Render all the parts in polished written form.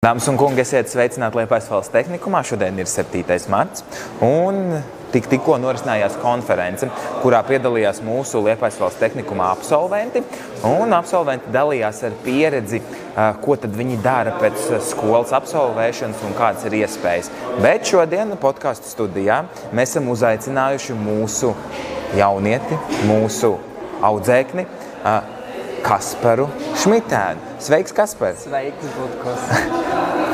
Dāmas un kungi, esiet sveicināti Liepājas valsts tehnikumā. Šodien ir 7. marts un tikko norisinājās konference, kurā piedalījās mūsu Liepājas valsts tehnikumā absolventi. Un absolventi dalījās ar pieredzi, ko tad viņi dara pēc skolas absolvēšanas un kādas ir iespējas. Bet šodien podcastu studijā mēs esam uzaicinājuši mūsu jaunieti, mūsu audzēkni, Kasparu Šmitēnu. Sveiks, Kaspar! Sveiks, Budkos!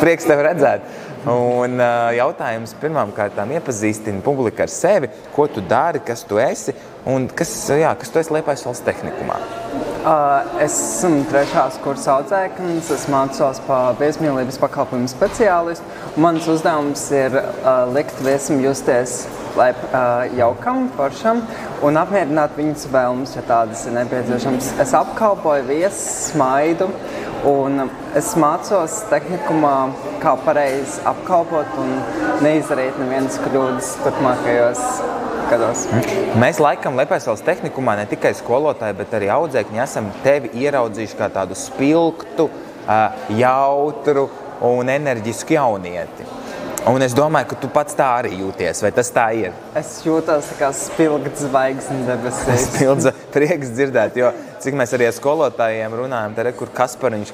Prieks tev redzēt. Un jautājums pirmām kārtām iepazīstina publiku ar sevi, ko tu dari, kas tu esi un kas tu esi Liepājas valsts tehnikumā. Es esmu 3. kursa audzēknis, es mācos par viesmīlības pakalpojumu speciālistu. Mans uzdevums ir likt viesim justies jaukam, foršam un apmierināt viņas vēlmes, ja tādas ir nepieciešams. Es apkalpoju viesus, smaidu un es mācos tehnikumā, kā pareizi apkalpot un neizdarīt nevienas kļūdas turpmākajos gados. Mēs laikam Liepājas valsts tehnikumā ne tikai skolotāji, bet arī audzēkņi esam tevi ieraudzījuši kā tādu spilgtu, jautru un enerģisku jaunieti. Un es domāju, ka tu pats tā arī jūties, vai tas tā ir? Es jūtos kā spilgts zvaigznes debesīs. Spilgts, prieks dzirdēt, jo cik mēs arī ar skolotājiem runājam, te kur Kaspariņš,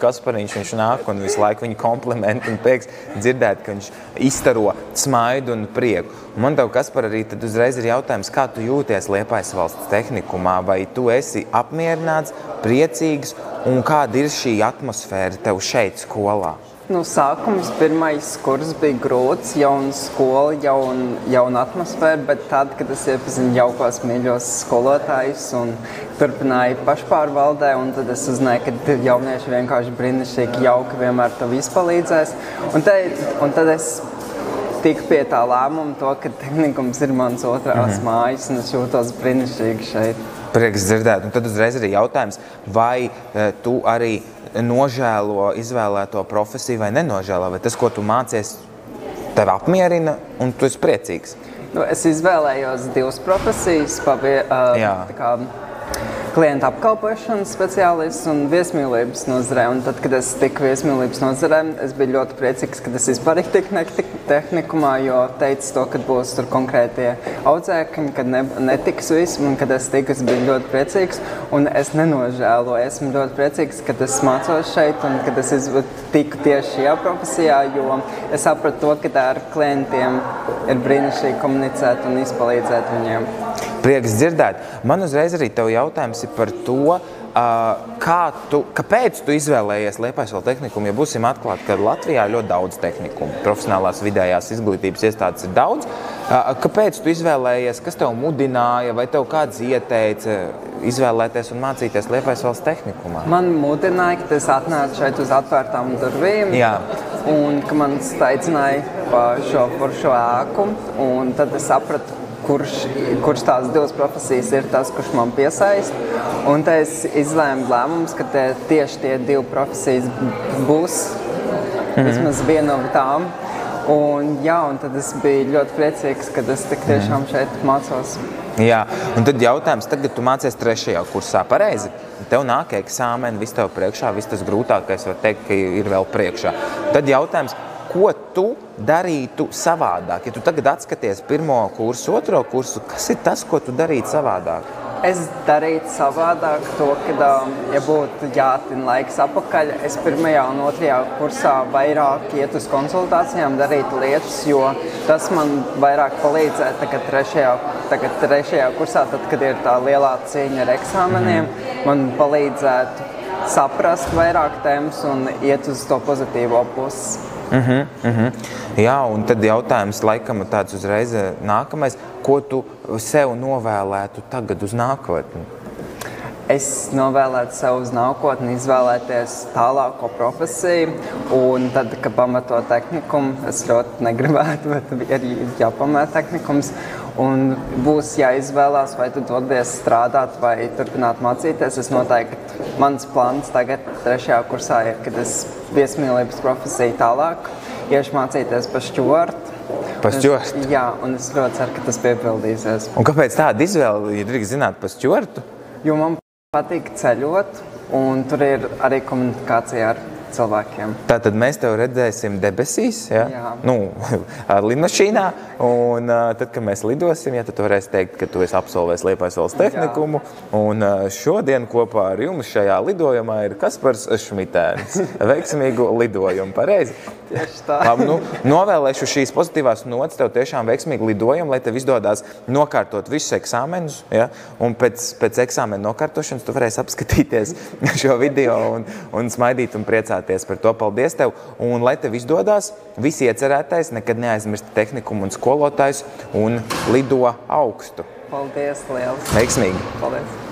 viņš nāk un visu laiku viņu komplimenti un prieks dzirdēt, ka viņš izstaro smaidu un prieku. Man tev, Kaspar, arī tad uzreiz ir jautājums, kā tu jūties Liepājas valsts tehnikumā, vai tu esi apmierināts, priecīgs un kāda ir šī atmosfēra tev šeit skolā? Sākums, 1. kurs bija grūts, jauna skola, jauna atmosfēra, bet tad, kad es iepazinu jaukos, mīļos skolotājus un turpināju pašpārvaldē, un tad es uzzināju, ka jaunieši vienkārši brīnišķīgi jauki vienmēr tev izpalīdzēs. Un tad es tiku pie tā lēmuma, ka tehnikums ir mans otrās mājas, un es jūtos brīnišķīgi šeit. Prieks dzirdēt. Un tad uzreiz arī jautājums, vai tu arī nožēlo izvēlēto profesiju vai nenožēlo, vai tas, ko tu mācies, tev apmierina un tu esi priecīgs? Es izvēlējos 2 profesijas, klienta apkalpošanas speciālists un viesmīlības nozarē. Un tad, kad es tiku viesmīlības nozarē, es biju ļoti priecīgs, kad es vispār tiku tehnikumā, jo teicu to, kad būs tur konkrētie audzēkņi, kad netiks visi, un kad es tiku, es biju ļoti priecīgs, un es nenožēloju. Esmu ļoti priecīgs, kad es mācos šeit, un kad es tiku tieši šajā profesijā, jo es sapratu to, ka ar klientiem ir brīnišķīgi komunicēt un izpalīdzēt viņiem. Prieks dzirdēt. Man uzreiz arī tev jautājums ir par to, kāpēc tu izvēlējies Liepājas valsts tehnikumu, ja būsim atklāti, ka Latvijā ļoti daudz tehnikumu, profesionālās vidējās izglītības iestādes ir daudz. Kāpēc tu izvēlējies, kas tev mudināja, vai tev kāds ieteica izvēlēties un mācīties Liepājas valsts tehnikumā? Man mudināja, ka es atnācu šeit uz atvērtām durvīm, un ka man aicināja pa šo foršo ēku, un tad es sapratu, kurš tās 2 profesijas ir tas, kurš man piesaist. Un tad es izlēmu lēmums, ka tieši tie 2 profesijas būs vismaz viena no tām. Un tad es biju ļoti priecīgs, kad es tik tiešām šeit mācos. Jā, un tad jautājums, tagad tu mācies 3. kursā, pareizi? Tev nāk eksāmeni, viss tev priekšā, viss tas grūtākais, var teikt, ka ir vēl priekšā. Tad jautājums, ko tu darītu savādāk? Ja tu tagad atskaties 1. kursu, 2. kursu, kas ir tas, ko tu darītu savādāk? Es darītu savādāk to, ka, ja būtu jātina laiks apakaļ, es 1. un 2. kursā vairāk iet uz konsultācijām, darītu lietas, jo tas man vairāk palīdzēja tagad 3. kursā, tad, kad ir tā lielā cīņa ar eksāmeniem, man palīdzētu saprast vairāk tēmas un iet uz to pozitīvo pusi. Jā, un tad jautājums laikam tāds uzreiz nākamais, ko tu sev novēlētu tagad uz nākotni? Es novēlētu sev uz nākotni izvēlēties tālāko profesiju, un tad, kad pamato tehnikumu, es ļoti negribētu, bet ir jāpamata tehnikums, un būs jāizvēlās, vai tu dodies strādāt vai turpināt mācīties. Es noteikti, mans plāns tagad 3. kursā ir, kad es viesmīlības profesiju tālāk iešu mācīties par stjuartu. Par stjuartu? Jā, un es ļoti ceru, ka tas piepildīsies. Un kāpēc tāda izvēle, ja drīkst zināt par stjuartu? Jo man patīk ceļot, un tur ir arī komunikācija ar cilvēkiem. Tātad mēs tev redzēsim debesīs, ja? Jā. Lidmašīnā, un tad, kad mēs lidosim, tad tu varēsi teikt, ka tu esi absolvējis Liepājasvalas tehnikumu, un šodien kopā ar jums šajā lidojumā ir Kaspars Šmitēns. Veiksmīgu lidojumu, pareizi? Tieši tā. Labi, novēlēšu šīs pozitīvās notas tev tiešām veiksmīgu lidojumu, lai tev izdodās nokārtot visus eksāmenus, ja? Un pēc eksāmena nokārtošanas tu varēsi apskatīties šo video un smaidīt un priecāties par to. Paldies tev! Un lai tev izdodās, visi iecerētais, nekad neaizmirst tehnikumu un skolotājus un lido augstu. Paldies liels! Veiksmīgi! Paldies!